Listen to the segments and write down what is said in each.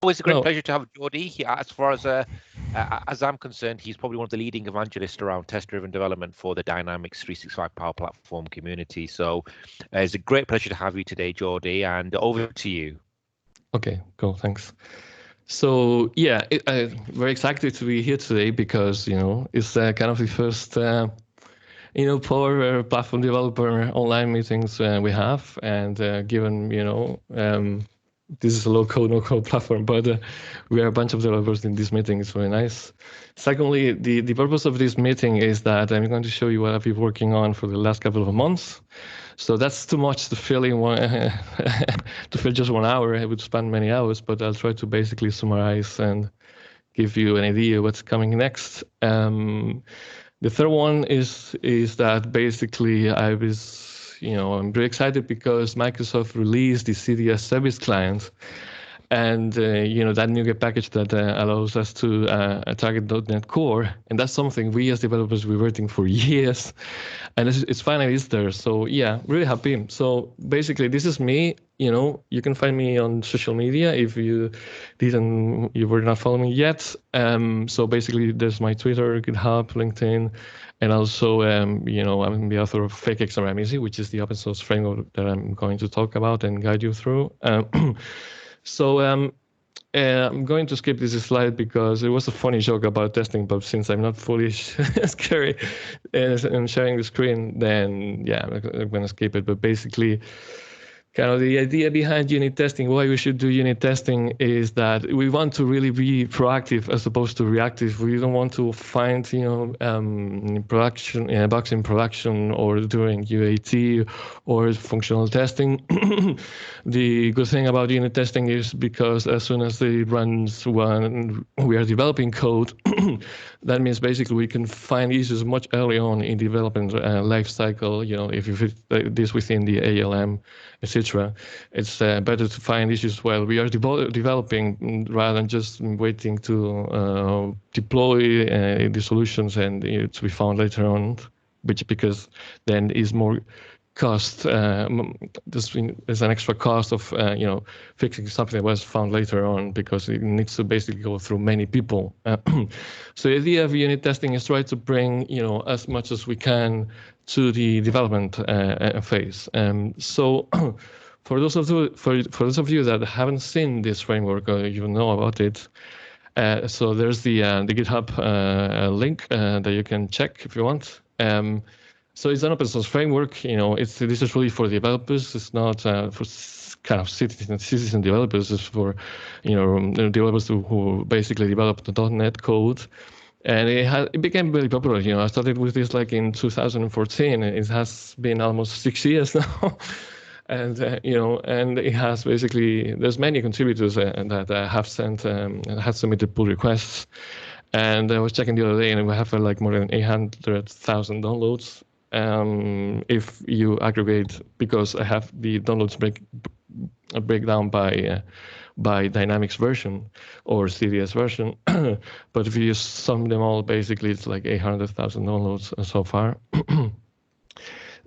Always a great No, pleasure to have Jordi. As far as I'm concerned, he's probably one of the leading evangelists around test-driven development for the Dynamics 365 Power Platform community. So it's a great pleasure to have you today, Jordi, and over to you. okay, cool, thanks. So yeah, I'm very excited to be here today because it's kind of the first Power Platform developer online meetings we have, and given this is a low code, no code platform, but we are a bunch of developers in this meeting. It's very nice. Secondly, the purpose of this meeting is that I'm going to show you what I've been working on for the last couple of months. So that's too much to fill in one to fill just 1 hour. It would span many hours, but I'll try to basically summarize and give you an idea what's coming next. The third one is that basically I'm very excited because Microsoft released the CDS service client, and that NuGet package that allows us to target .NET Core, and that's something we as developers were waiting for years, and it's finally is there. So yeah, really happy. So basically, this is me. You can find me on social media if you were not following me yet. So basically, there's my Twitter, GitHub, LinkedIn, and also I'm the author of FakeXrmEasy, which is the open source framework that I'm going to talk about and guide you through. So I'm going to skip this slide because it was a funny joke about testing, but since I'm not fully scary and sharing the screen, then yeah, I'm going to skip it. But basically, kind of the idea behind unit testing, why we should do unit testing, is that we want to really be proactive as opposed to reactive. We don't want to find, production bugs in production or during UAT or functional testing. The good thing about unit testing is because as soon as it runs when we are developing code, that means basically we can find issues much early on in development life cycle. If you fit this within the ALM, etc. It's better to find issues while we are developing rather than just waiting to deploy the solutions and to be found later on, because then is more cost. There's an extra cost of fixing something that was found later on because it needs to basically go through many people. So the idea of unit testing is try to bring as much as we can to the development phase. So for those of you that haven't seen this framework or you know about it, so there's the GitHub link that you can check if you want. So it's an open source framework. This is really for developers. It's not for kind of citizen developers. It's for developers who basically develop the .NET code. And it became very popular. I started with this like in 2014. It has been almost 6 years now. And and it has basically, there's many contributors that have sent have submitted pull requests. And I was checking the other day, and we have like more than 800,000 downloads. If you aggregate, because I have the downloads breakdown by Dynamics version or CDS version, but if you sum them all, basically it's like 800,000 downloads so far.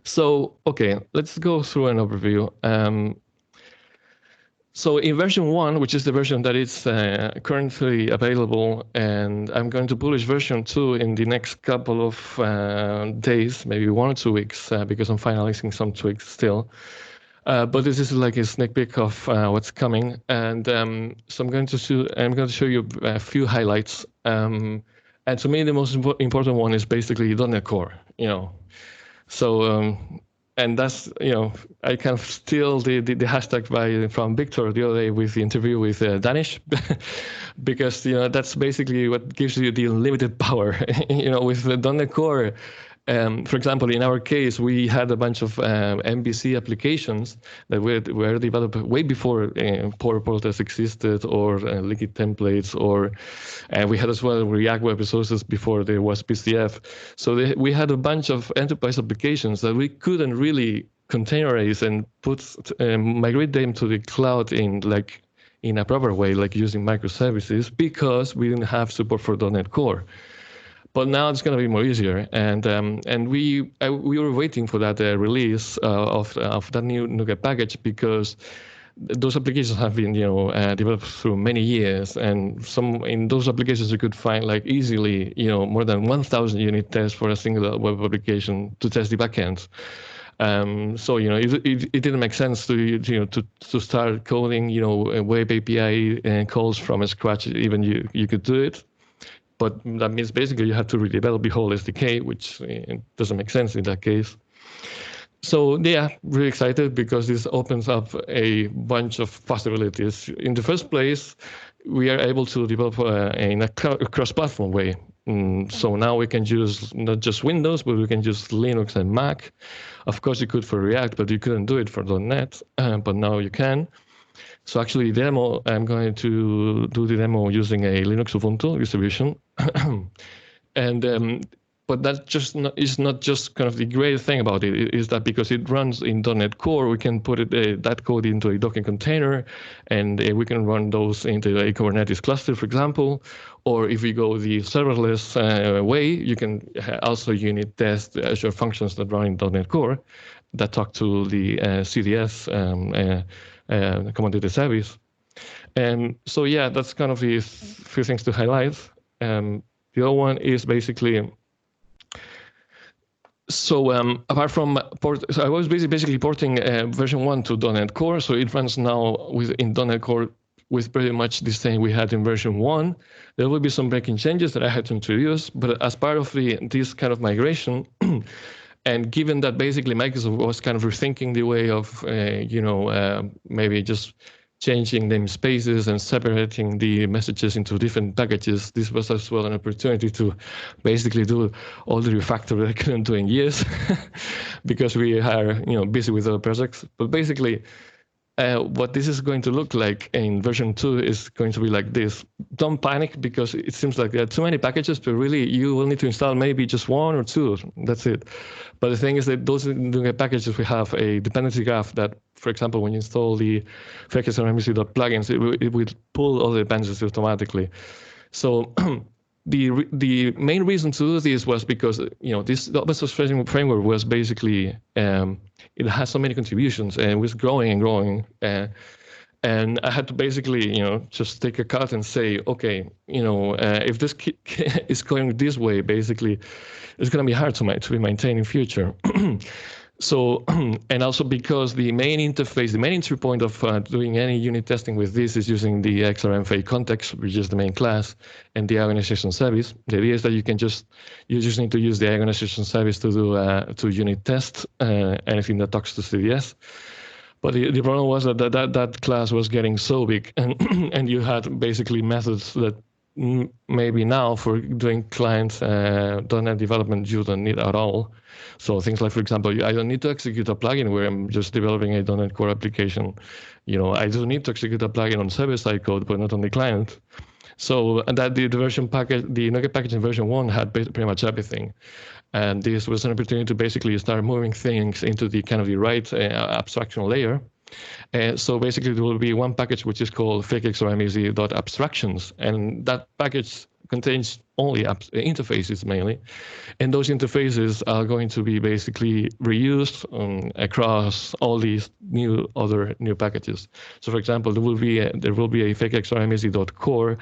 So okay, let's go through an overview. So in version 1, which is the version that is currently available, and I'm going to publish version 2 in the next couple of days, maybe 1 or 2 weeks, because I'm finalizing some tweaks still. But this is like a sneak peek of what's coming, and so I'm going to show you a few highlights. And to me, the most important one is basically .NET Core. So and that's I kind of steal the hashtag from Victor the other day with the interview with Danish, because that's basically what gives you the unlimited power. With the .NET Core. For example, in our case, we had a bunch of MVC applications that were developed way before Power Portals existed or Liquid templates, or we had as well React Web Resources before there was PCF. So we had a bunch of enterprise applications that we couldn't really containerize and migrate them to the cloud in a proper way, like using microservices, because we didn't have support for .NET Core. But now it's going to be more easier, and we were waiting for that release of that new NuGet package, because those applications have been, developed through many years, and in those applications you could find like easily, more than 1,000 unit tests for a single web application to test the backend. So it didn't make sense to start coding a web API calls from scratch. Even you could do it, but that means basically you have to redevelop the whole SDK, which doesn't make sense in that case. So yeah, really excited because this opens up a bunch of possibilities. In the first place, we are able to develop in a cross-platform way. So now we can use not just Windows, but we can use Linux and Mac. Of course, you could for React, but you couldn't do it for .NET, but now you can. So actually, demo, I'm going to do the demo using a Linux Ubuntu distribution. And but that is not just kind of the great thing about it, is that because it runs in .NET Core, we can put that code into a Docker container, and we can run those into a Kubernetes cluster, for example. Or if we go the serverless way, you can also unit test Azure functions that run in .NET Core that talk to the CDS command data service. So yeah, that's kind of the few things to highlight. The other one is basically, so apart from so I was basically porting version 1 to .NET Core, so it runs now in .NET Core with pretty much the same we had in version 1. There will be some breaking changes that I had to introduce, but as part of this kind of migration, and given that basically Microsoft was kind of rethinking the way of, maybe just changing namespaces and separating the messages into different packages, this was as well an opportunity to basically do all the refactor that I couldn't do in years because we are busy with other projects. But basically, what this is going to look like in version 2 is going to be like this. Don't panic because it seems like there are too many packages, but really you will need to install maybe just 1 or 2. That's it. But the thing is that those packages, we have a dependency graph that, for example, when you install the FakeXrmEasy.plugins, it will pull all the dependencies automatically. So the main reason to do this was because this open source framework was basically it has so many contributions and it was growing and growing, and I had to basically just take a cut and say, okay, if this is going this way, basically it's going to be hard to be maintained in future. So, and also because the main interface, the main entry point of doing any unit testing with this is using the XRM fake context, which is the main class, and the organization service. The idea is that you just need to use the organization service to do to unit test anything that talks to CDS. But the problem was that class was getting so big, and you had basically methods that maybe now for doing client .NET development you don't need at all. So things like, for example, I don't need to execute a plugin where I'm just developing a .NET Core application. I do need to execute a plugin on server-side code, but not on the client. So and that the version package, the NuGet package in version 1 had pretty much everything. And this was an opportunity to basically start moving things into the kind of the right abstraction layer. So basically there will be one package which is called FakeXrmEasy.abstractions, and that package contains only interfaces mainly, and those interfaces are going to be basically reused across all these other new packages. So for example, there will be a FakeXrmEasy.core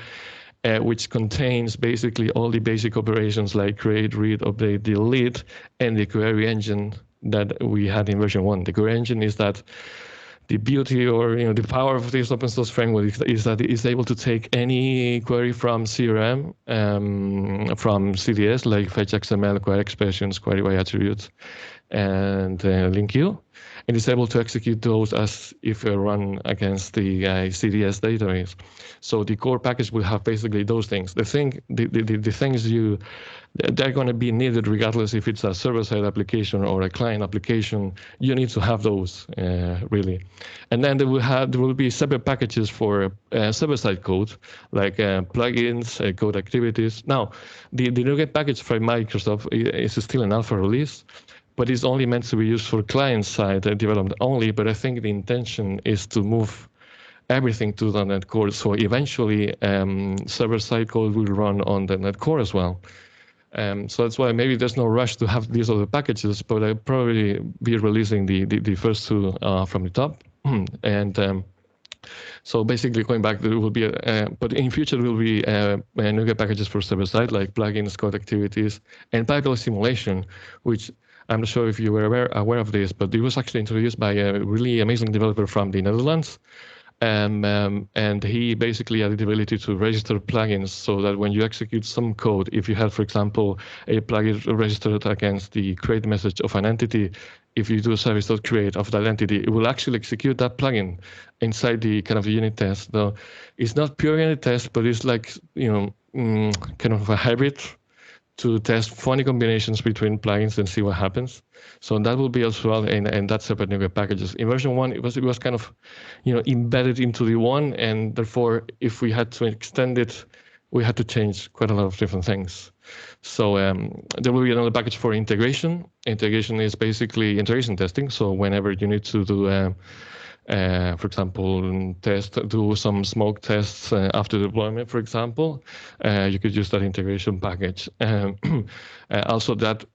which contains basically all the basic operations like create, read, update, delete, and the query engine that we had in version 1. The query engine is that the beauty or the power of this open source framework is that it is able to take any query from CRM, from CDS, like fetch XML, query expressions, query by attributes, and link queue, and it's able to execute those as if run against the CDS database. So the core package will have basically those things. The things they're going to be needed regardless if it's a server-side application or a client application. You need to have those really. And then there will be separate packages for server-side code, like plugins, code activities. Now, the NuGet package from Microsoft is still an alpha release, but it's only meant to be used for client-side development only. But I think the intention is to move everything to the .NET Core. So eventually, server-side code will run on the .NET Core as well. So that's why maybe there's no rush to have these other packages, but I'll probably be releasing the first two from the top. And So basically, going back, there will be, but in future there will be NuGet packages for server-side, like plugins, code activities, and pipeline simulation, which I'm not sure if you were aware of this, but it was actually introduced by a really amazing developer from the Netherlands. And he basically had the ability to register plugins so that when you execute some code, if you have, for example, a plugin registered against the create message of an entity, if you do service.create of that entity, it will actually execute that plugin inside the kind of unit test. Though it's not pure unit test, but it's like, kind of a hybrid to test funny combinations between plugins and see what happens. So that will be as well in that separate NuGet packages. In version 1, it was kind of, embedded into the one, and therefore, if we had to extend it, we had to change quite a lot of different things. So there will be another package for integration. Integration is basically integration testing. So whenever you need to do for example, do some smoke tests after deployment, for example, you could use that integration package. Also, that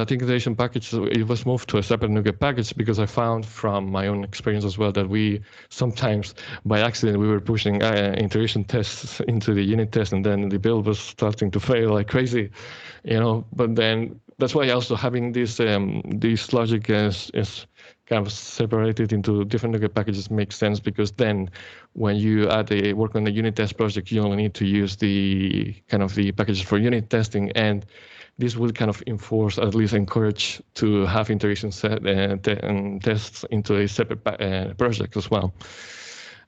integration package, it was moved to a separate NuGet package because I found from my own experience as well that we sometimes, by accident, we were pushing integration tests into the unit test, and then the build was starting to fail like crazy, But then that's why also having this logic is kind of separated into different NuGet packages makes sense, because then when you work on the unit test project, you only need to use the packages for unit testing, and this will kind of enforce, at least encourage, to have integration tests into a separate project as well.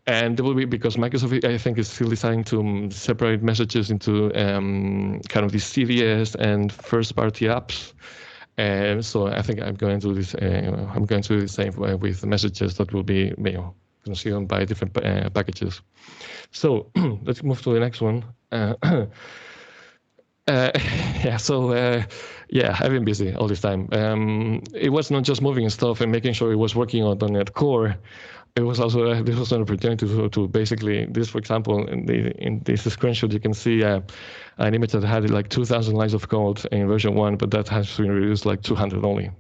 And there will be, because Microsoft, I think, is still deciding to separate messages into kind of the CDS and first-party apps. So I think I'm going to do this. I'm going to do the same with messages that will be consumed by different packages. So let's move to the next one. I've been busy all this time. It was not just moving stuff and making sure it was working on .NET Core. It was also this was an opportunity to basically this, for example, in this screenshot you can see an image that had like 2,000 lines of code in version 1, but that has been reduced like 200 only.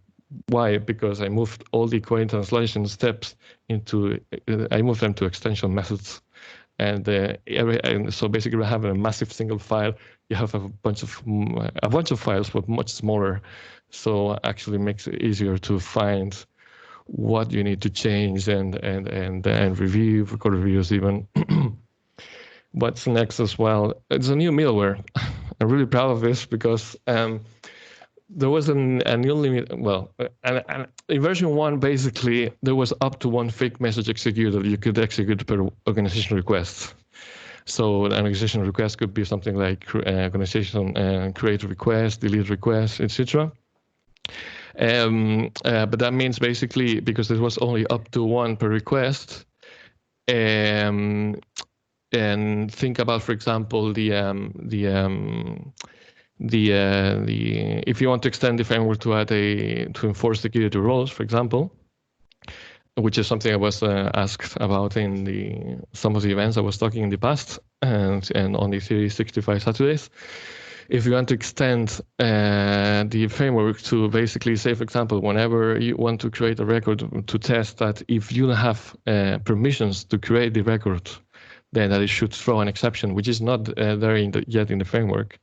Why? Because I moved all the code translation steps I moved them to extension methods. And so basically, we have a massive single file. You have a bunch of files, but much smaller. So actually, makes it easier to find what you need to change and review, record reviews even. What's next as well? It's a new middleware. I'm really proud of this because there was a new limit. Well, in version 1, basically, there was up to one fake message executed you could execute per organization request. So an organization request could be something like organization create request, delete request, etc. But that means basically, because there was only up to one per request, and think about, for example, if you want to extend the framework to enforce security roles, for example, which is something I was asked about in some of the events I was talking in the past, and on the 365 Saturdays. If you want to extend the framework to basically say, for example, whenever you want to create a record to test that if you don't have permissions to create the record, then that it should throw an exception, which is not there yet in the framework.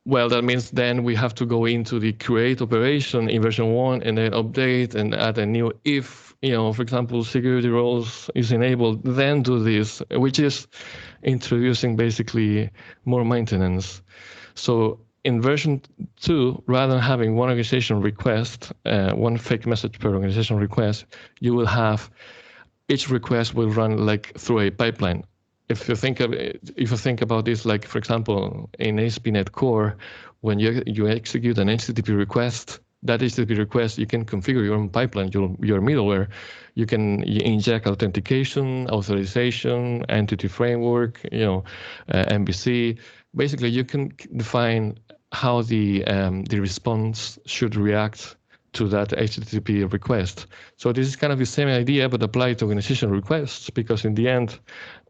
Well, that means then we have to go into the create operation in version 1 and then update and add a new if, for example, security roles is enabled, then do this, which is introducing basically more maintenance. So in version 2, rather than having one organization request, one fake message per organization request, you will have each request will run like through a pipeline. If you think about this, like for example, in ASP.NET Core, when you execute an HTTP request, that HTTP request you can configure your own pipeline, your middleware. You can inject authentication, authorization, entity framework, MVC. Basically, you can define how the response should react to that HTTP request. So this is kind of the same idea, but applied to organization requests, because in the end,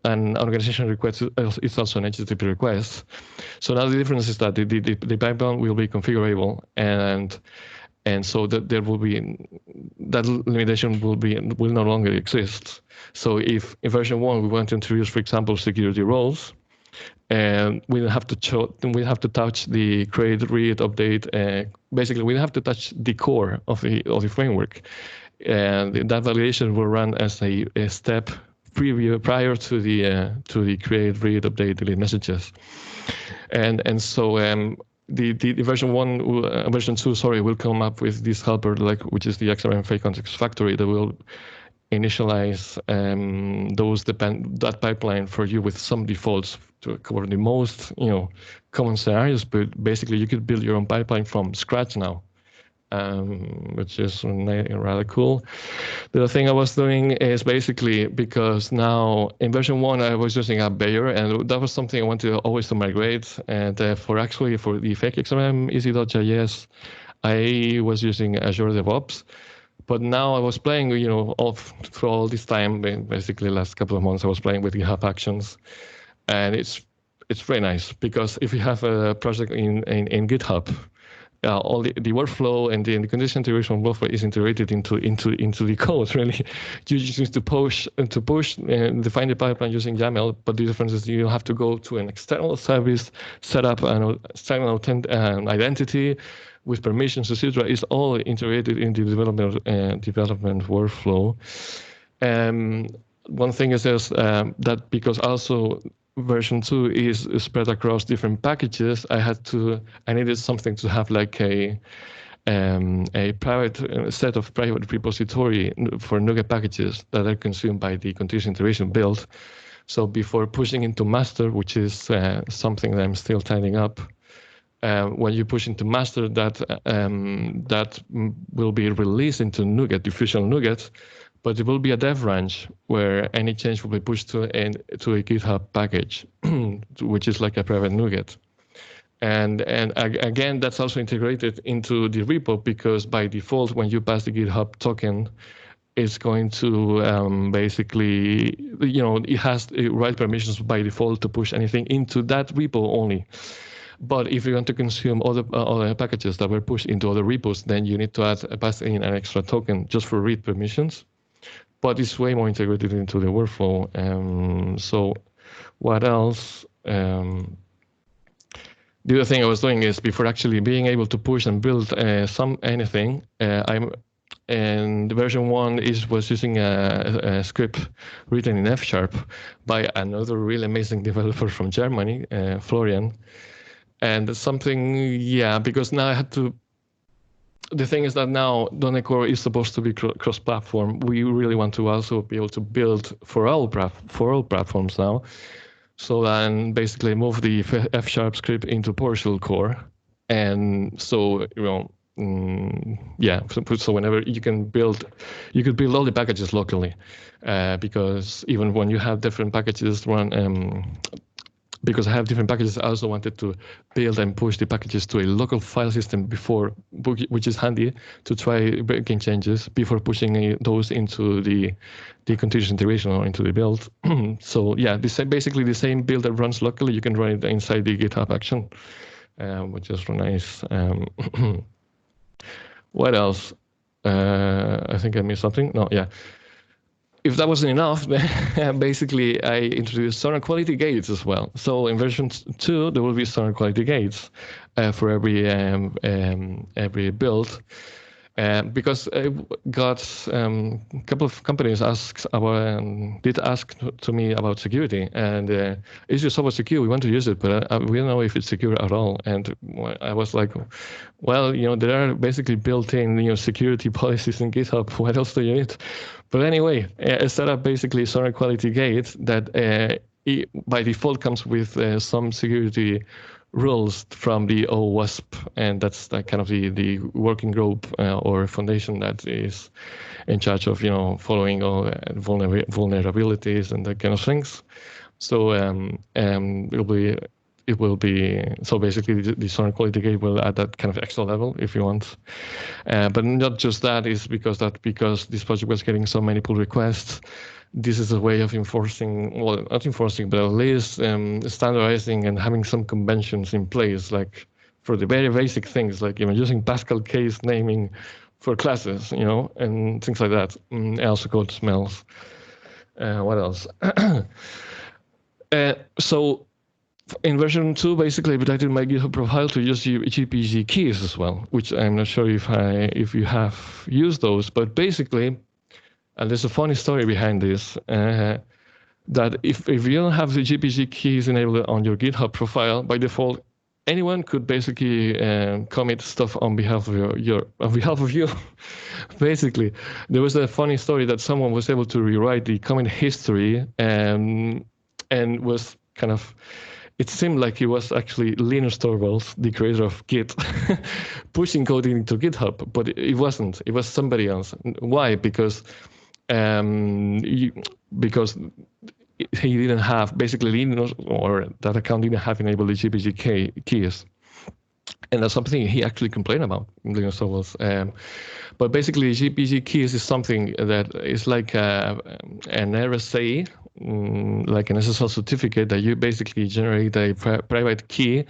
an organization request is also an HTTP request. So now the difference is that the pipeline will be configurable, and and so that there will be that limitation will no longer exist. So if in version 1 we want to introduce, for example, security roles, and we have to touch the create, read, update. Basically, we have to touch the core of the framework, and that validation will run as a step prior to the create, read, update, delete messages, and so the version 2, sorry, will come up with this helper, which is the XRM fake context factory, that will initialize that pipeline for you with some defaults to cover the most common scenarios. But basically, you could build your own pipeline from scratch now, which is rather cool. The other thing I was doing is basically, because now in version 1 I was using a Bayer, and that was something I wanted always to migrate. And for the FakeXrmEasy.js, I was using Azure DevOps. But now I was playing, through all this time, basically last couple of months, I was playing with GitHub Actions, and it's very nice, because if you have a project in GitHub, all the workflow and the condition integration workflow is integrated into the code. Really, you just need to push and define the pipeline using YAML. But the difference is you have to go to an external service, set up an external identity with permissions, etc. Is all integrated in the development workflow. One thing is that because also version 2 is spread across different packages, I needed something to have like a private set of private repository for NuGet packages that are consumed by the continuous integration build. So before pushing into master, which is something that I'm still tidying up, when you push into master, that will be released into NuGet, the official NuGet, but it will be a dev branch where any change will be pushed to a GitHub package, which is like a private NuGet. And again, that's also integrated into the repo, because by default, when you pass the GitHub token, it's going to basically, it has write permissions by default to push anything into that repo only. But if you want to consume other packages that were pushed into other repos, then you need to pass in an extra token just for read permissions. But it's way more integrated into the workflow. So what else? The other thing I was doing is, before actually being able to push and build anything, and version 1 was using a script written in F# by another really amazing developer from Germany, Florian. And something, because now I had to. The thing is that now .NET Core is supposed to be cross-platform. We really want to also be able to build for all platforms now. So then basically move the F# script into PowerShell core, and so so whenever you could build all the packages locally, because even when you have different packages run. Because I have different packages, I also wanted to build and push the packages to a local file system before, which is handy to try breaking changes before pushing those into the continuous integration or into the build. So basically the same build that runs locally, you can run it inside the GitHub action, which is really nice. What else? I think I missed something. No, yeah. If that wasn't enough, then basically I introduced standard quality gates as well. So in version 2, there will be standard quality gates for every build. Because I got a couple of companies did ask to me about security, and is your software secure? We want to use it, but we don't know if it's secure at all. And I was like, well, there are basically built-in security policies in GitHub. What else do you need? But anyway, I set up basically standard quality gate that by default comes with some security rules from the OWASP, and that's kind of the working group or foundation that is in charge of following all vulnerabilities and that kind of things. So it will be so basically the standard quality gate will add that kind of extra level if you want, but not just that, is because this project was getting so many pull requests. This is a way of enforcing, not enforcing, but at least standardizing and having some conventions in place. Like, for the very basic things, like even using Pascal case naming for classes, and things like that. And also code smells. What else? So in version 2, basically, I protected my GitHub profile to use GPG keys as well, which I'm not sure if you have used those, but basically, and there's a funny story behind this, that if you don't have the GPG keys enabled on your GitHub profile, by default, anyone could basically commit stuff on behalf of you. Basically, there was a funny story that someone was able to rewrite the commit history and was kind of. It seemed like it was actually Linus Torvalds, the creator of Git, pushing code into GitHub, but it wasn't. It was somebody else. Why? Because he didn't have, basically Linus or that account didn't have enabled the GPG keys. And that's something he actually complained about, Linus Torvalds. But basically, GPG keys is something that is like an RSA, like an SSL certificate that you basically generate a private key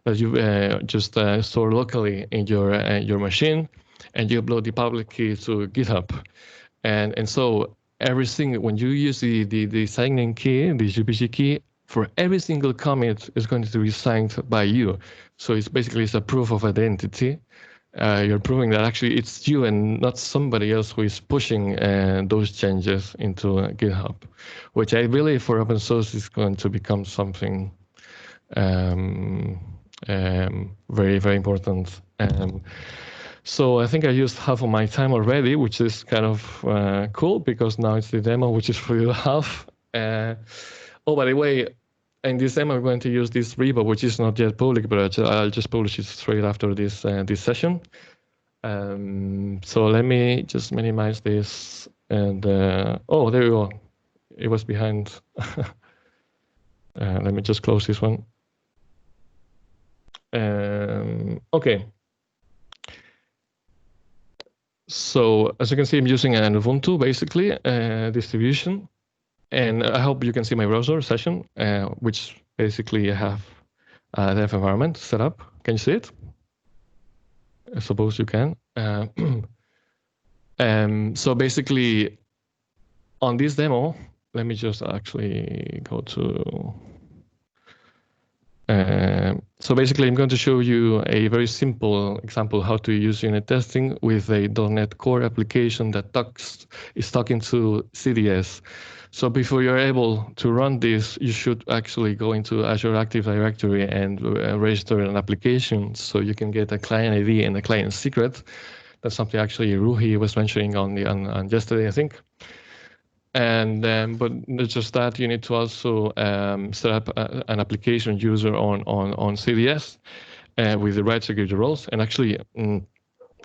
that you just store locally in your machine, and you upload the public key to GitHub. And so everything, when you use the signing key, the GPG key, for every single commit is going to be signed by you. So it's basically a proof of identity. You're proving that actually it's you and not somebody else who is pushing those changes into GitHub, which I believe for open source is going to become something very, very important. So I think I used half of my time already, which is kind of cool because now it's the demo, which is for you to have. Oh, by the way, in this demo, I'm going to use this repo, which is not yet public, but I'll just publish it straight after this session. So let me just minimize this. And oh, there we go. It was behind. Let me just close this one. OK. So as you can see, I'm using an Ubuntu, basically, distribution. And I hope you can see my browser session, which basically I have a dev environment set up. Can you see it? I suppose you can. So basically, on this demo, let me just actually go to... so basically, I'm going to show you a very simple example how to use unit testing with a .NET Core application that is talking to CDS. So before you're able to run this, you should actually go into Azure Active Directory and register an application so you can get a client ID and a client secret. That's something actually Ruhi was mentioning on yesterday, I think. And but not just that, you need to also set up an application user on CDS with the right security roles. And actually,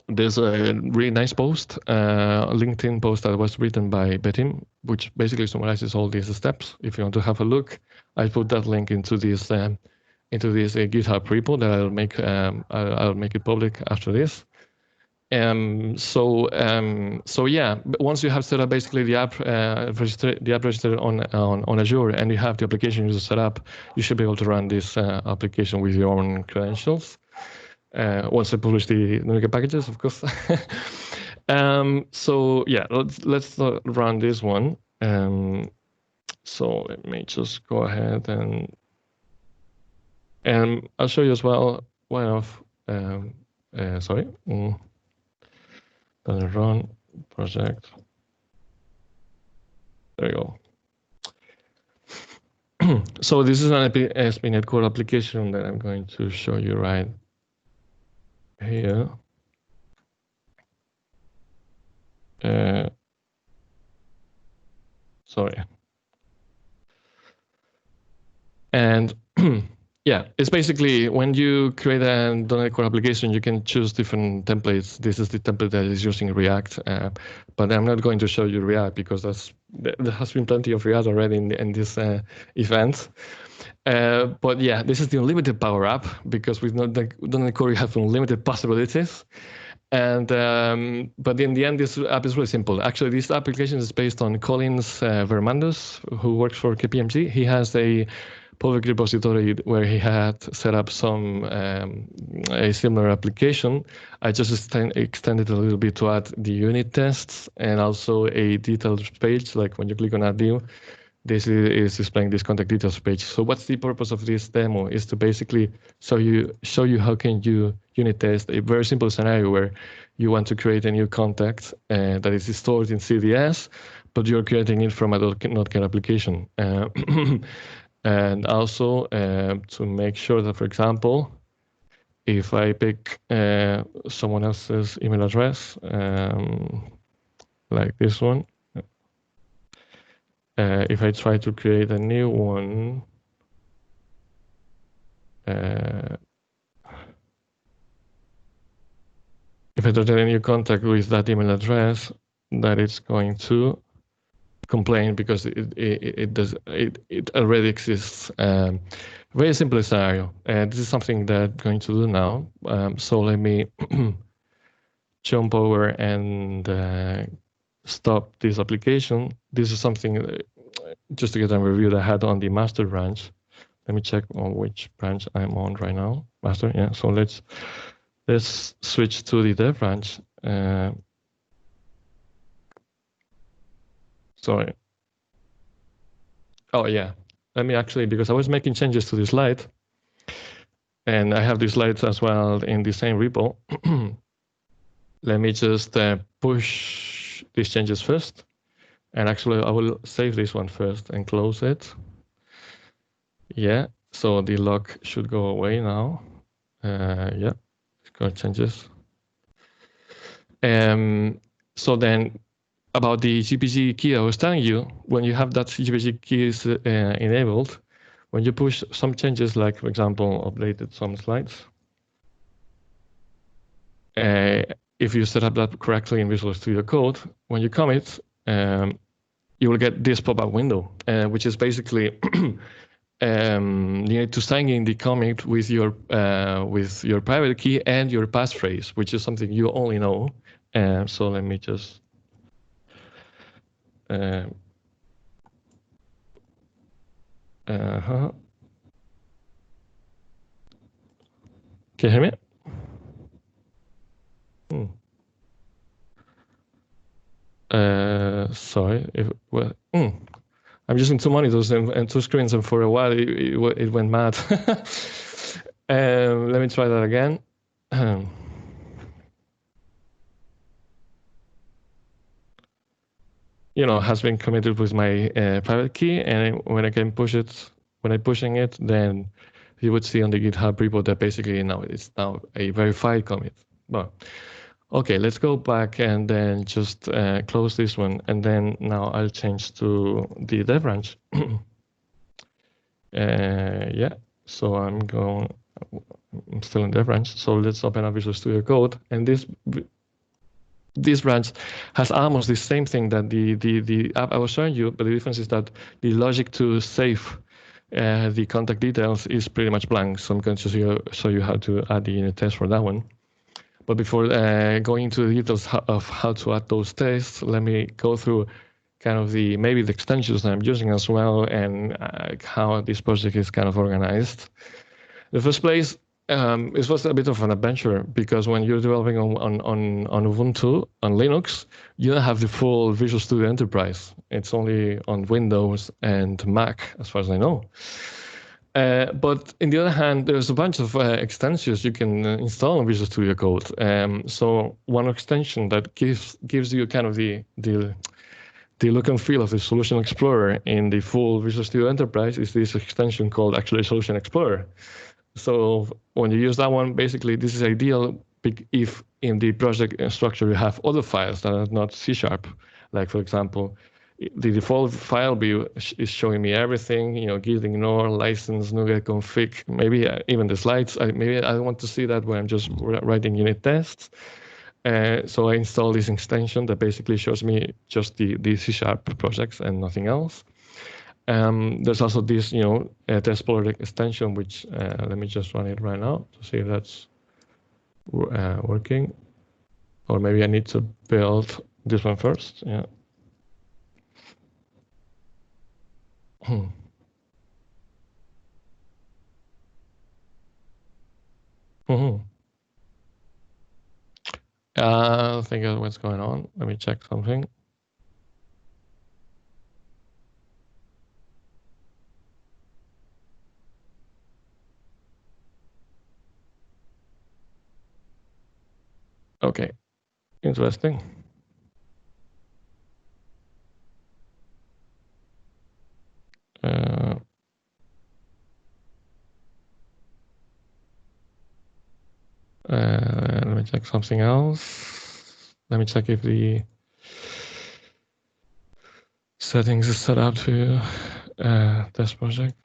there's a really nice post, a LinkedIn post that was written by Betim, which basically summarizes all these steps. If you want to have a look, I put that link into this GitHub repo that I'll make it public after this. So yeah, once you have set up basically the app registered on Azure and you have the application user set up, you should be able to run this application with your own credentials. Once I publish the NuGet packages, of course. So yeah, let's run this one. So let me just go ahead and I'll show you as well one of sorry. Gonna run project. There you go. So this is an ASP.NET Core application that I'm going to show you right here. Sorry. And yeah, it's basically when you create a .NET Core application, you can choose different templates. This is the template that is using React, but I'm not going to show you React because there has been plenty of React already in this event. But yeah, this is the unlimited power app because with .NET Core you have unlimited possibilities. And but in the end, this app is really simple. Actually, this application is based on Collins Vermandos, who works for KPMG. He has a public repository where he had set up some a similar application. I just extended a little bit to add the unit tests and also a details page. Like when you click on add new, this is displaying this contact details page. So what's the purpose of this demo is to basically show you how can you unit test a very simple scenario where you want to create a new contact that is stored in CDS, but you're creating it from a .NET application. And also to make sure that, for example, if I pick someone else's email address, like this one, if I try to create a new one, if I start a new contact with that email address, that it's going to complain because it already exists. Very simple scenario. This is something that I'm going to do now. So let me jump over and stop this application. This is something just to get a review that I had on the master branch. Let me check on which branch I'm on right now. Master, yeah. So let's switch to the dev branch. Sorry. Oh yeah. Let me actually, because I was making changes to the slide, and I have the slides as well in the same repo. Let me just push these changes first. And actually, I will save this one first and close it. Yeah, so the log should go away now. Yeah, got changes. So then about the GPG key I was telling you, when you have that GPG keys enabled, when you push some changes, like for example, updated some slides, if you set up that correctly in Visual Studio Code, when you commit, you will get this pop-up window, which is basically you need to sign in the commit with your private key and your passphrase, which is something you only know. So let me just Can you hear me? Sorry. I'm using two monitors and two screens, and for a while it went mad. Let me try that again. Has been committed with my private key, and when I pushing it, then you would see on the GitHub repo that basically it's now a verified commit. But okay, let's go back and then just close this one, and then now I'll change to the dev branch. Yeah, so I'm still in dev branch. So let's open up Visual Studio Code, and this branch has almost the same thing that the app I was showing you, but the difference is that the logic to save the contact details is pretty much blank. So I'm going to show you how to add the unit test for that one. But before going into the details of how to add those tests, let me go through kind of maybe the extensions that I'm using as well, and how this project is kind of organized. In the first place, it was a bit of an adventure, because when you're developing on Ubuntu, on Linux, you don't have the full Visual Studio Enterprise. It's only on Windows and Mac, as far as I know. But on the other hand, there's a bunch of extensions you can install on Visual Studio Code. So one extension that gives you kind of the look and feel of the Solution Explorer in the full Visual Studio Enterprise is this extension called actually Solution Explorer. So when you use that one, basically this is ideal if in the project structure you have other files that are not C#. Like for example, the default file view is showing me everything, git, ignore, license, NuGet config, maybe even the slides. Maybe I want to see that when I'm just writing unit tests. So I install this extension that basically shows me just the C# projects and nothing else. There's also this, test explorer extension, which let me just run it right now to see if that's working. Or maybe I need to build this one first. Yeah. think of what's going on. Let me check something. Okay, interesting. Let me check something else. Let me check if the settings is set up to test project.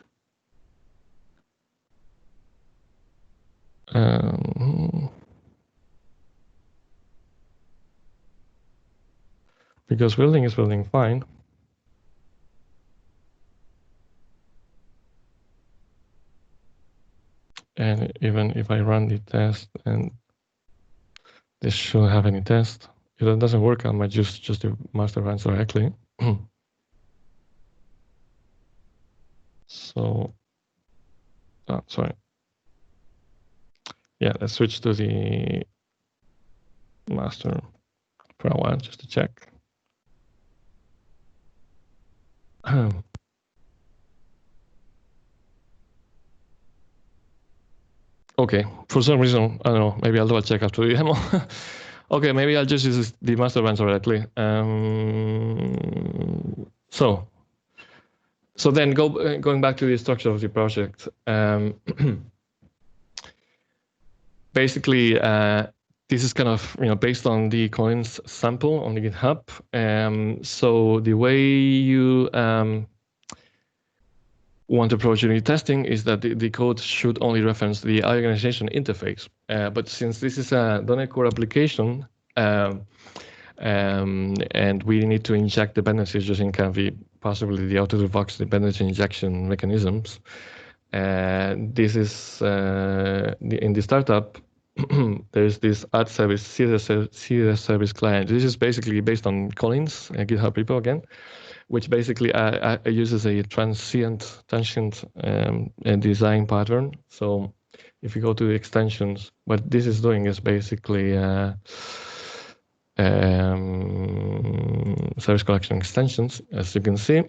Because building is building fine. And even if I run the test and this shouldn't have any test, if that doesn't work, I might just do master runs directly. So, sorry. Yeah, let's switch to the master for a while just to check. Okay, for some reason, I don't know, maybe I'll double check after the demo. Okay, maybe I'll just use the master runs directly. So then going back to the structure of the project, basically, this is kind of based on the Collins sample on the GitHub. So the way you want to approach unit testing is that the code should only reference the organization interface. But since this is a .NET Core application, and we need to inject dependencies using kind of possibly the out-of-the-box dependency injection mechanisms, this is in the startup. There's this add service, CSS service client. This is basically based on Collins GitHub repo again, which basically uses a transient design pattern. So if you go to the extensions, what this is doing is basically service collection extensions, as you can see.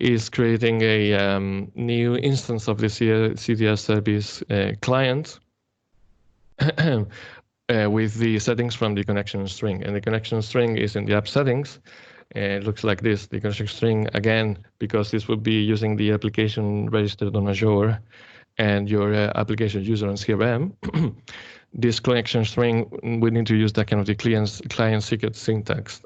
Is creating a new instance of the CDS service client with the settings from the connection string. And the connection string is in the app settings. It looks like this. The connection string, again, because this would be using the application registered on Azure and your application user on CRM, this connection string, we need to use that kind of the client secret syntax.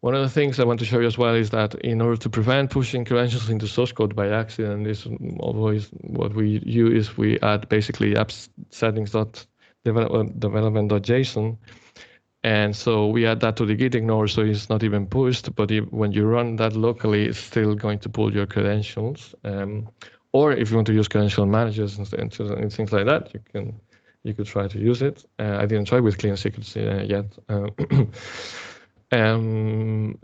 One of the things I want to show you as well is that in order to prevent pushing credentials into source code by accident, this always what we do is we add basically app settings.development.json. And so we add that to the git ignore, so it's not even pushed, but when you run that locally, it's still going to pull your credentials. Or if you want to use credential managers and things like that, you could try to use it. I didn't try with clean secrets yet.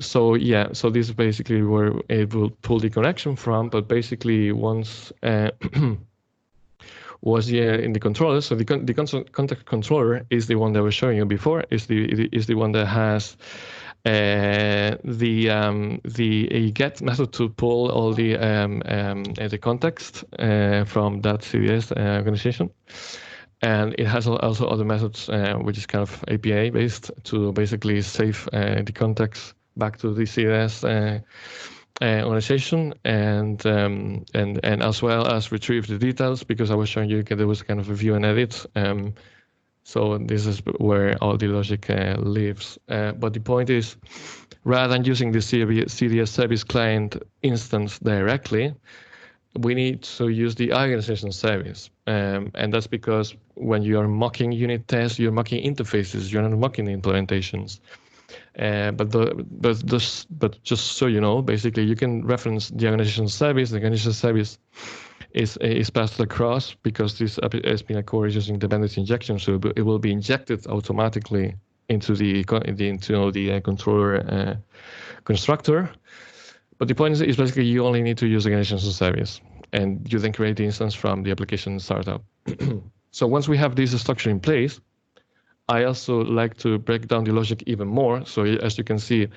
So yeah, so this is basically where it will pull the connection from, but basically once was in the controller. So the contact controller is the one that I was showing you before. Is the one that has the get method to pull all the context from that CDS organization. And it has also other methods, which is kind of API based, to basically save the context back to the CDS organization, and as well as retrieve the details, because I was showing you there was kind of a view and edit. So this is where all the logic lives. But the point is, rather than using the CDS service client instance directly, we need to use the organization service. And that's because when you are mocking unit tests, you're mocking interfaces, you're not mocking implementations. But just so you know, basically you can reference the organization service. The organization service is passed across because this SPNet core is using dependency injection, so it will be injected automatically into the controller constructor. But the point is basically you only need to use organization service, and you then create the instance from the application startup. So once we have this structure in place, I also like to break down the logic even more. So as you can see,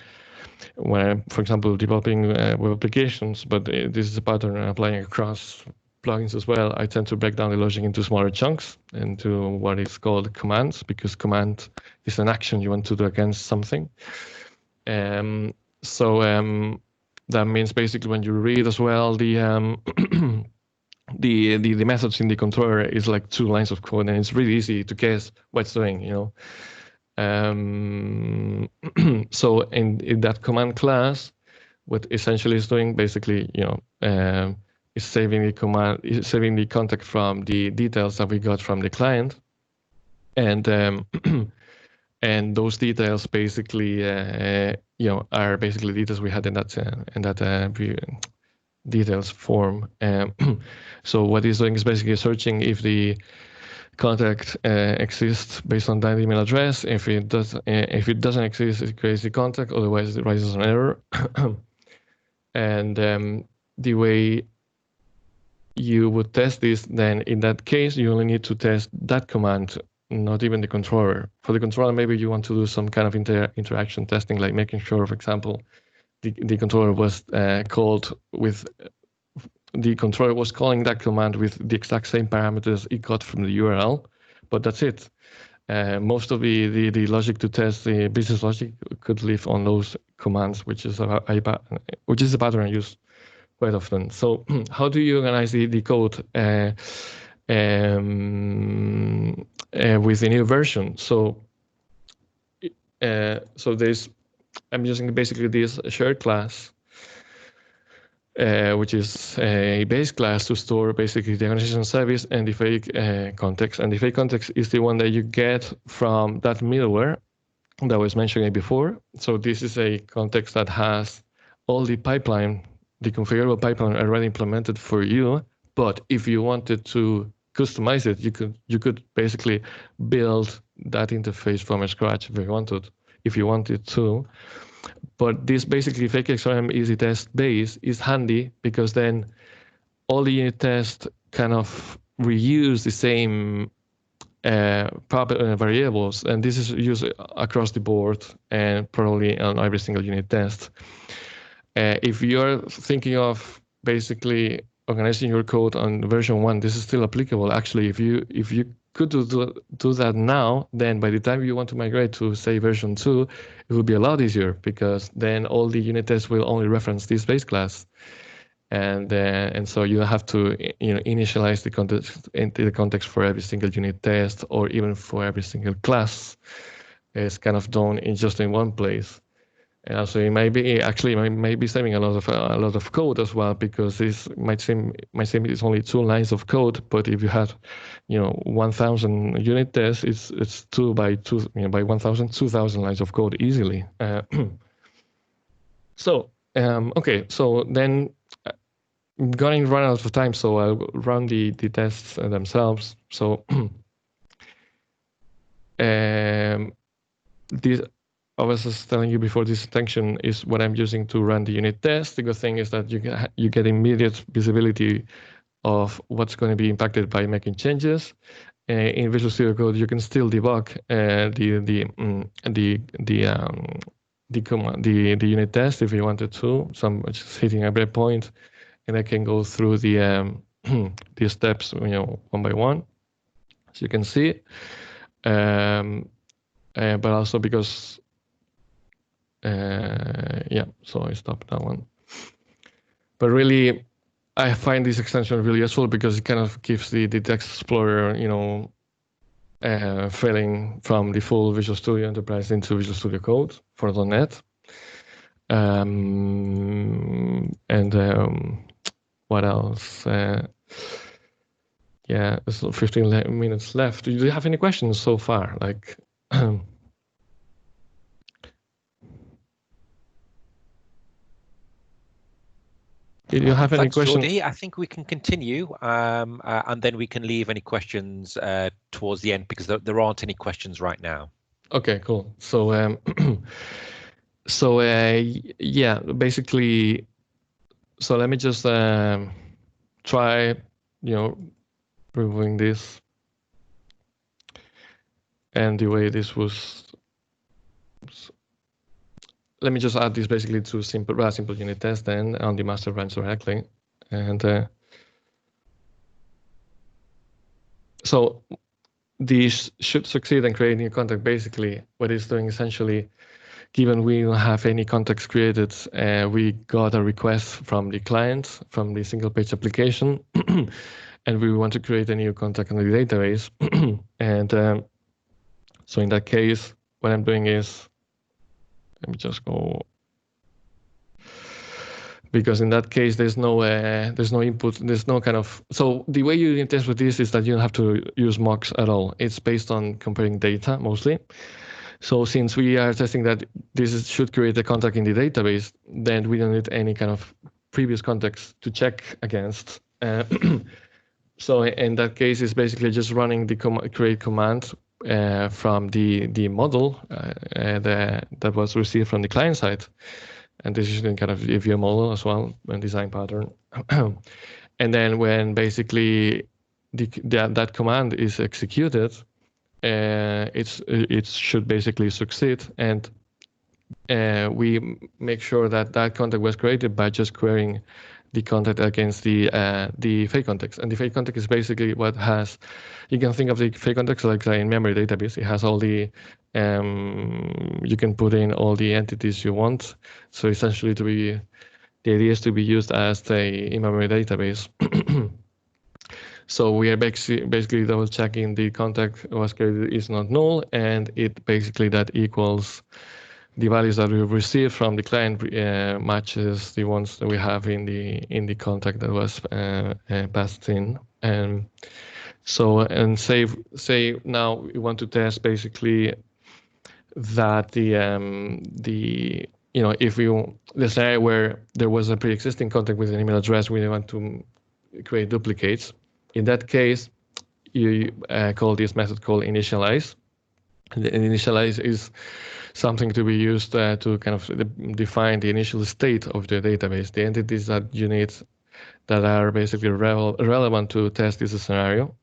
when I'm, for example, developing web applications, but this is a pattern I'm applying across plugins as well, I tend to break down the logic into smaller chunks, into what is called commands, because command is an action you want to do against something. So that means basically when you read as well the the methods in the controller is like 2 lines of code, and it's really easy to guess what it's doing, you know. So in that command class, what essentially is doing basically, you know, is saving the command, is saving the context from the details that we got from the client, and and those details basically, you know, are basically details we had in that details form. So what it's doing is basically searching if the contact exists based on that email address. If it doesn't exist, it creates the contact. Otherwise, it raises an error. And the way you would test this, then in that case, you only need to test that command, not even the controller. For the controller, maybe you want to do some kind of interaction testing, like making sure, for example, the controller was called with the controller was calling that command with the exact same parameters it got from the URL, but that's it. Most of the logic to test the business logic could live on those commands, which is a pattern I use quite often. So how do you organize the code with the new version? So I'm using basically this shared class, which is a base class to store basically the organization service and the fake context. And the fake context is the one that you get from that middleware that I was mentioning before. So this is a context that has all the pipeline, the configurable pipeline already implemented for you. But if you wanted to customize it, you could basically build that interface from scratch if you wanted to. But this basically FakeXrmEasy test base is handy because then all the unit tests kind of reuse the same variables, and this is used across the board and probably on every single unit test. If you're thinking of basically organizing your code on version 1, this is still applicable. Actually, if you could do that now, then by the time you want to migrate to, say, version 2, it will be a lot easier because then all the unit tests will only reference this base class. And so you have to, you know, initialize the context for every single unit test, or even for every single class. It's kind of done in one place. And also, it might be saving a lot of code as well, because this might seem it's only 2 lines of code, but if you had, you know, 1,000 unit tests, it's 2 by 2, you know, by 1,000, 2,000 lines of code easily. So okay, so then I'm going to run out of time, so I'll run the tests themselves. So this, I was just telling you before, this extension is what I'm using to run the unit test. The good thing is that you get immediate visibility of what's going to be impacted by making changes. In Visual Studio Code, you can still debug the unit test if you wanted to. So I'm just hitting a breakpoint, and I can go through the the steps, you know, one by one, as you can see. But also because yeah, so I stopped that one. But really, I find this extension really useful because it kind of gives the text explorer, you know, failing from the full Visual Studio Enterprise into Visual Studio Code for .NET. What else? Yeah, there's 15 minutes left. Do you have any questions so far? Like, did you have any questions? Jordi, I think we can continue, and then we can leave any questions towards the end, because there aren't any questions right now. Okay, cool. So, so yeah, basically, so let me just try, you know, removing this. And the way this was, let me just add this basically to simple unit test then on the master branch directly. And so this should succeed in creating a contact. Basically, what it's doing essentially, given we don't have any contacts created, we got a request from the client, from the single page application, and we want to create a new contact in the database. And so in that case, what I'm doing is, let me just go, because in that case, there's no input, there's no kind of, so the way you test with this is that you don't have to use mocks at all. It's based on comparing data mostly. So since we are testing that should create a contact in the database, then we don't need any kind of previous contacts to check against. So in that case, it's basically just running the create command from the model that was received from the client side. And this is kind of a view model as well, and design pattern. And then when basically that command is executed, it should basically succeed. And we make sure that contact was created by just querying the contact against the fake context. And the fake context is basically what has, you can think of the fake context like in memory database. It has all the, you can put in all the entities you want. So essentially the idea is to be used as a in-memory database. So we are basically double checking the contact was created is not null, and it basically that equals the values that we receive from the client matches the ones that we have in the contact that was passed in. And so, and say now we want to test basically that the if the scenario where there was a pre-existing contact with an email address, we want to create duplicates. In that case, you call this method called initialize. And initialize is something to be used to kind of define the initial state of the database, the entities that you need that are basically relevant to test this scenario.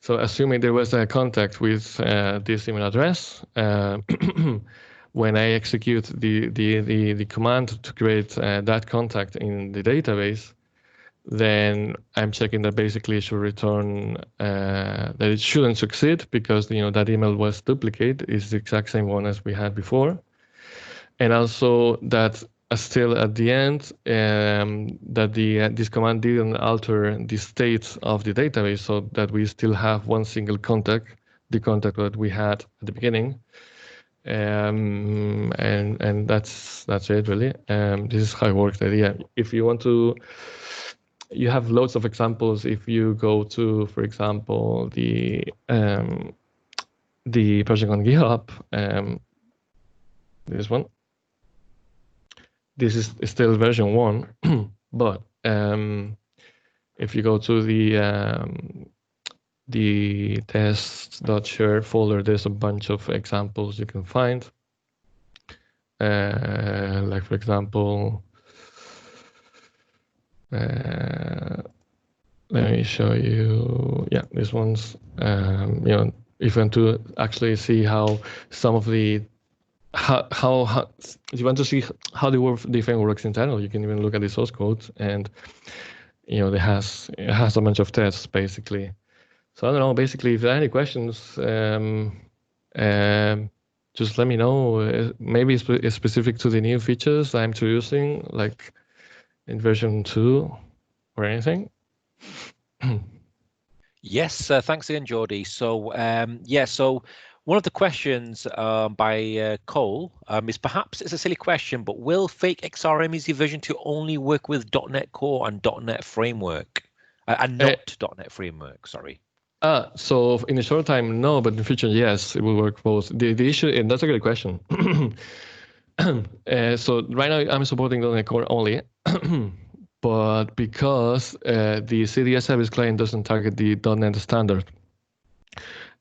So assuming there was a contact with this email address, when I execute the command to create that contact in the database, then I'm checking that basically it should return that it shouldn't succeed because that email was duplicate, is the exact same one as we had before, and also that still at the end that this command didn't alter the state of the database, so that we still have one single contact, the contact that we had at the beginning, and that's it really. This is how it works. The idea, if you want to. You have loads of examples. If you go to, for example, the project on GitHub, this one. This is still version 1, but if you go to the test.share folder, there's a bunch of examples you can find. Like for example. Let me show you. Yeah, this one's. If you want to actually see how some of the how if you want to see how the framework works in general, you can even look at the source code, and it has a bunch of tests basically. So I don't know. Basically, if there are any questions, just let me know. Maybe it's specific to the new features I'm introducing, like in version 2 or anything? Yes, thanks again, Jordi. So so one of the questions by Cole is perhaps it's a silly question, but will FakeXrmEasy version 2 only work with .NET Core and .NET Framework, and not .NET Framework? Sorry. So in the short time, no, but in the future, yes, it will work both. The issue, and that's a good question. So right now I'm supporting .NET Core only, but because the CDS service client doesn't target the .NET standard.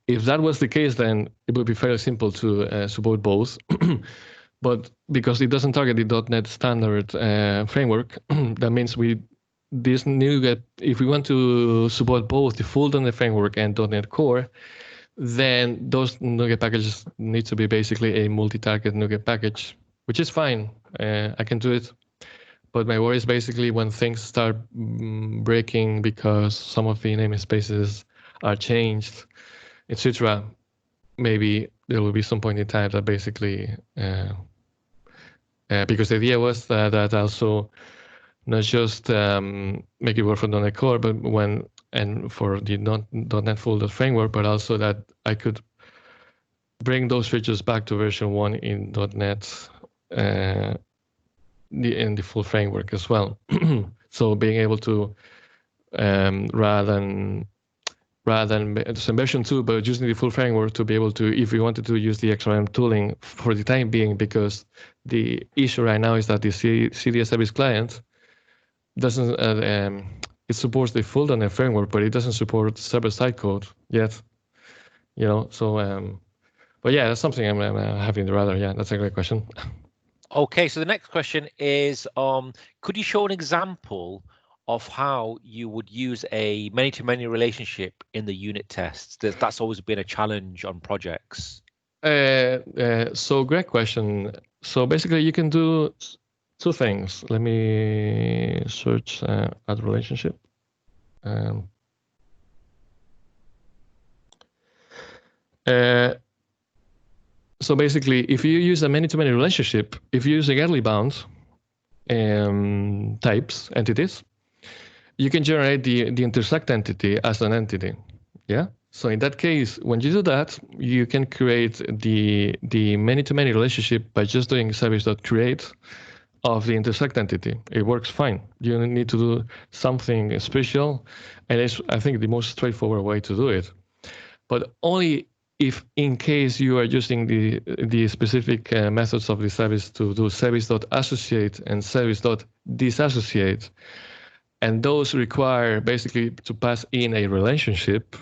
If that was the case, then it would be fairly simple to support both. But because it doesn't target the .NET standard framework, that means if we want to support both the full .NET framework and .NET Core, then those NuGet packages need to be basically a multi-target NuGet package, which is fine. I can do it. But my worry is basically when things start breaking because some of the namespaces are changed, etc. Maybe there will be some point in time that basically, because the idea was that also not just make it work for .NET Core, but and for the .NET Full framework, but also that I could bring those features back to version 1 in .NET in the full framework as well. So being able to rather than it's in version 2, but using the full framework to be able to, if you wanted to use the XRM tooling for the time being, because the issue right now is that the CDS service client doesn't it supports the full .NET framework, but it doesn't support server-side code yet. So but yeah, that's something I'm having the radar. Yeah, that's a great question. Okay, so the next question is, could you show an example of how you would use a many-to-many relationship in the unit tests? That's always been a challenge on projects. So great question. So basically, you can do two things. Let me search add relationship. So basically, if you use a many-to-many relationship, if you use a early bound types, entities, you can generate the intersect entity as an entity. Yeah. So in that case, when you do that, you can create the many-to-many relationship by just doing service.create of the intersect entity. It works fine. You don't need to do something special, and it's, I think, the most straightforward way to do it. But only if, in case you are using the specific methods of the service to do service.associate and service.disassociate, and those require basically to pass in a relationship.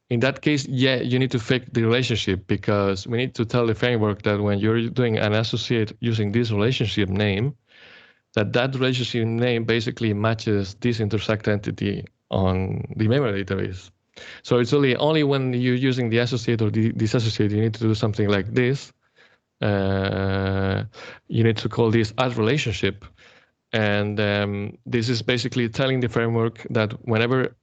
In that case, yeah, you need to fake the relationship, because we need to tell the framework that when you're doing an associate using this relationship name, that relationship name basically matches this intersect entity on the memory database. So it's only when you're using the associate or the disassociate, you need to do something like this. You need to call this add relationship. And this is basically telling the framework that whenever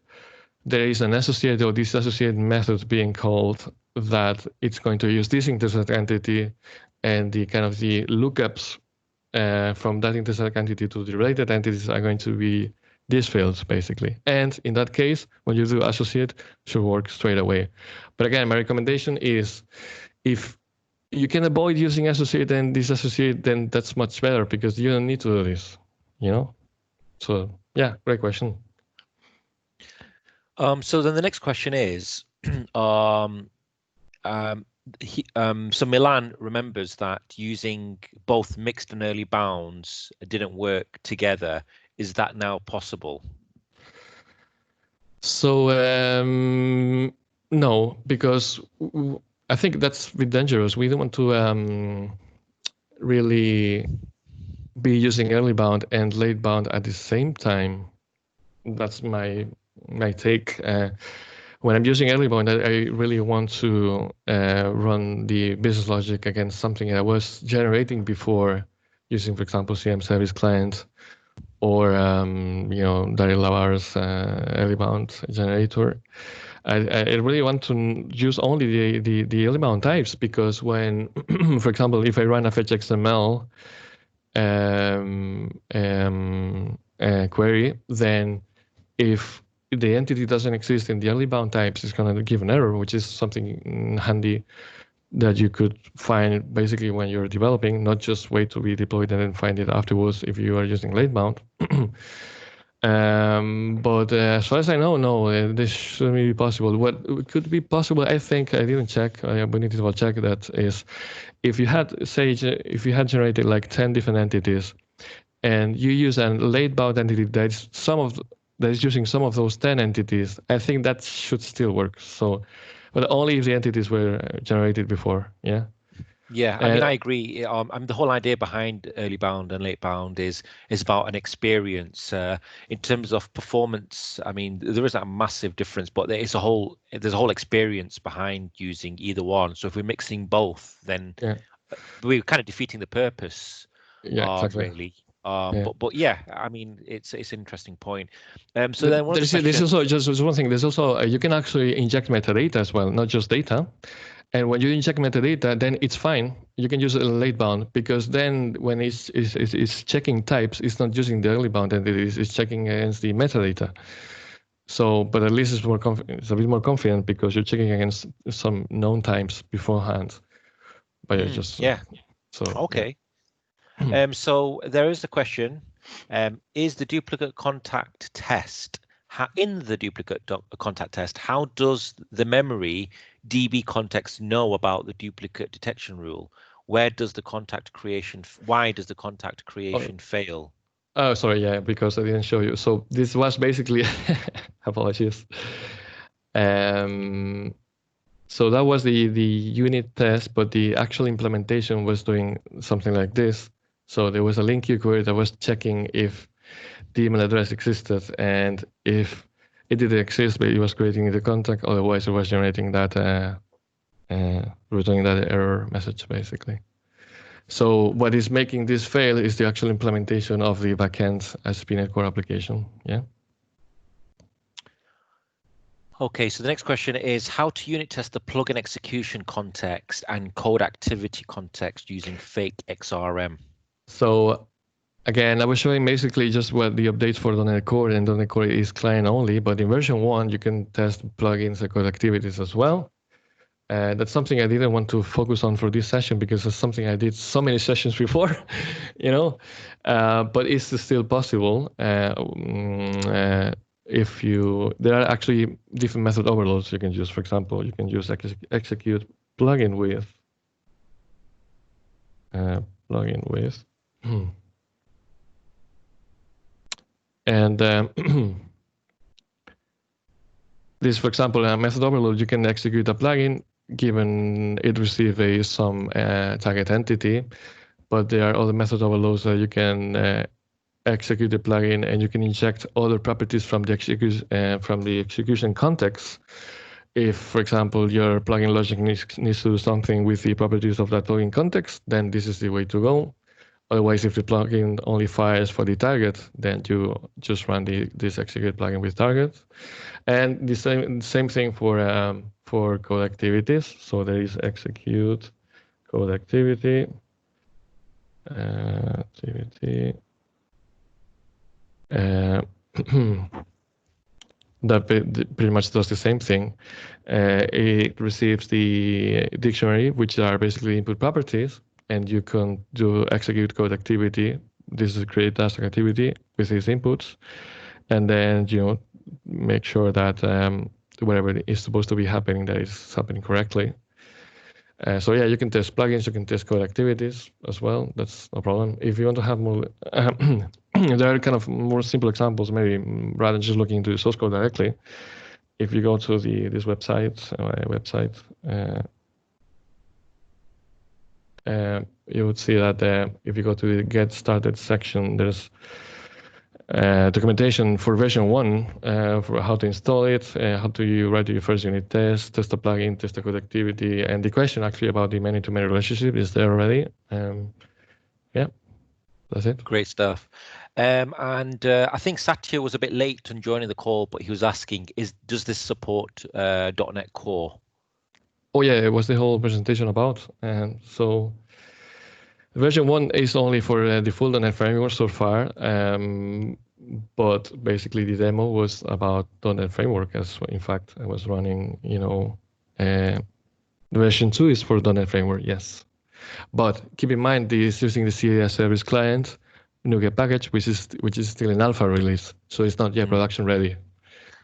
there is an associate or disassociate method being called, that it's going to use this intersect entity, and the kind of the lookups from that intersect entity to the related entities are going to be these fields, basically. And in that case, when you do associate, it should work straight away. But again, my recommendation is, if you can avoid using associate and disassociate, then that's much better, because you don't need to do this, So yeah, great question. So then the next question is, so Milan remembers that using both mixed and early bounds didn't work together. Is that now possible? So no, because I think that's a bit dangerous. We don't want to really be using early bound and late bound at the same time. That's my take. When I'm using early bound, I really want to run the business logic against something I was generating before, using, for example, CM Service Client, or Daryl Lavar's early bound generator. I really want to use only the early bound types, because when, for example, if I run a FakeXrmEasy query, then if the entity doesn't exist in the early bound types, it's going to give an error, which is something handy that you could find basically when you're developing, not just wait to be deployed and then find it afterwards if you are using late bound. But as far as I know, no, this shouldn't be possible. What could be possible, I think, I didn't check, we need to double check that, is if you had, say, if you had generated like 10 different entities, and you use a late bound entity that is using some of those 10 entities, I think that should still work. So, but only if the entities were generated before, yeah. Yeah, I mean, I agree. The whole idea behind early bound and late bound is about an experience. In terms of performance, I mean, there isn't a massive difference, but there's a whole experience behind using either one. So if we're mixing both, then we're kind of defeating the purpose. Yeah, exactly. Really. But yeah, I mean, it's an interesting point. So then there's also just one thing. There's also you can actually inject metadata as well, not just data. And when you inject metadata, then it's fine. You can use a late bound, because then when it's checking types, it's not using the early bound, and it's checking against the metadata. So, but at least it's a bit more confident, because you're checking against some known types beforehand. But you're just so okay. So there is a question: is the duplicate contact test? In the duplicate contact test, how does the memory DB context know about the duplicate detection rule? Where does the contact creation? Why does the contact creation fail? Oh, sorry, yeah, because I didn't show you. So this was basically, apologies. So that was the unit test, but the actual implementation was doing something like this. So there was a link queue query that was checking if the email address existed, and if it didn't exist, but it was creating the contact. Otherwise, it was generating that, returning that error message, basically. So what is making this fail is the actual implementation of the backend ASP.NET Core application. Yeah. Okay, so the next question is how to unit test the plugin execution context and code activity context using FakeXrm. So again, I was showing basically just what the updates for .NET Core, and .NET Core is client only, but in version 1, you can test plugins and code activities as well. That's something I didn't want to focus on for this session, because it's something I did so many sessions before, but it's still possible. There are actually different method overloads you can use. For example, you can use execute plugin with, and this, for example, a method overload, you can execute a plugin given it receives some target entity, but there are other method overloads that you can execute the plugin, and you can inject other properties from the execution context. If, for example, your plugin logic needs to do something with the properties of that plugin context, then this is the way to go. Otherwise, if the plugin only fires for the target, then you just run this execute plugin with target. And the same thing for code activities. So there is execute code activity. That pretty much does the same thing. It receives the dictionary, which are basically input properties, and you can do execute code activity. This is create task activity with these inputs, and then make sure that whatever is supposed to be happening, that is happening correctly. So yeah, you can test plugins, you can test code activities as well. That's no problem. If you want to have more, there are kind of more simple examples, maybe rather than just looking into the source code directly. If you go to this website, you would see that if you go to the Get Started section, there's documentation for version 1 for how to install it, how do you write your first unit test the plugin, test the code activity, and the question actually about the many-to-many relationship is there already. Yeah, that's it. Great stuff. And I think Satya was a bit late on joining the call, but he was asking, does this support .NET Core? Oh yeah, it was the whole presentation about. So version 1 is only for the full .NET framework so far, but basically the demo was about .NET framework. As in fact, I was running, version 2 is for .NET framework, yes. But keep in mind, this is using the CAS service client NuGet package, which is still in alpha release, so it's not yet production ready.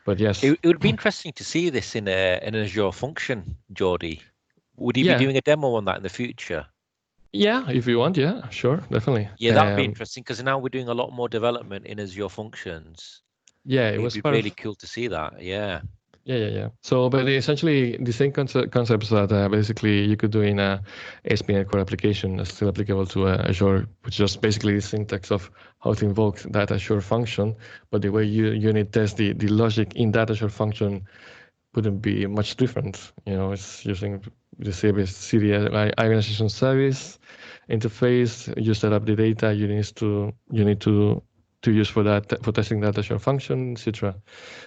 But yes, it would be interesting to see this in an Azure function, Jordi. Would you be doing a demo on that in the future? Yeah, if you want, yeah, sure, definitely. Yeah, that would be interesting, because now we're doing a lot more development in Azure functions. Yeah, it was be really cool to see that. Yeah. Yeah. So, but essentially the same concepts that basically you could do in a ASP.NET Core application is still applicable to Azure, which is just basically the syntax of how to invoke that Azure function. But the way you unit test the logic in that Azure function wouldn't be much different. It's using the CD organization service interface. You set up the data you need to use for testing that Azure function, etc.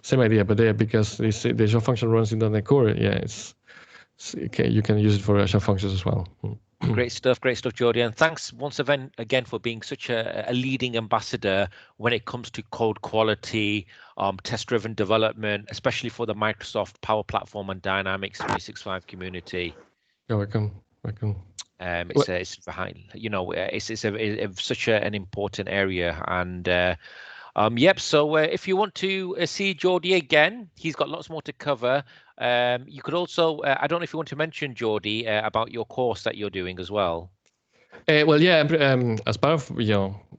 Same idea, but there, because the Azure function runs in .NET Core, it's okay, you can use it for Azure functions as well. Great stuff, Jordi. And thanks once again for being such a leading ambassador when it comes to code quality, test-driven development, especially for the Microsoft Power Platform and Dynamics 365 community. You're welcome. It's behind, it's such an important area. And yep. So if you want to see Jordi again, he's got lots more to cover. You could also, I don't know if you want to mention, Jordi, about your course that you're doing as well. Well, yeah, as part of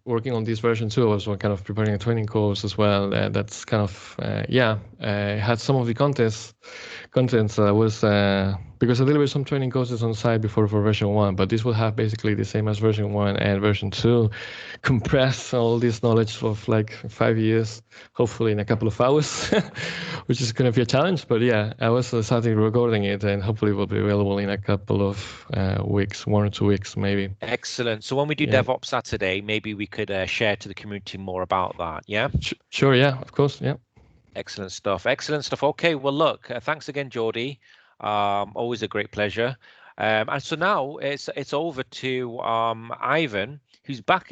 working on this version 2, I was kind of preparing a training course as well. That's kind of had some of the contents was because I delivered some training courses on the side before for version 1, but this will have basically the same as version 1 and version 2, compress all this knowledge of like 5 years, hopefully in a couple of hours, which is going to be a challenge. But yeah, I was starting recording it, and hopefully it will be available in a couple of weeks, 1 or 2 weeks maybe. Excellent. So when we do DevOps Saturday, maybe we could share to the community more about that. Yeah. Sure. Yeah. Of course. Yeah. Excellent stuff. Okay. Well, look. Thanks again, Jordi. Always a great pleasure. And so now it's over to Ivan, who's back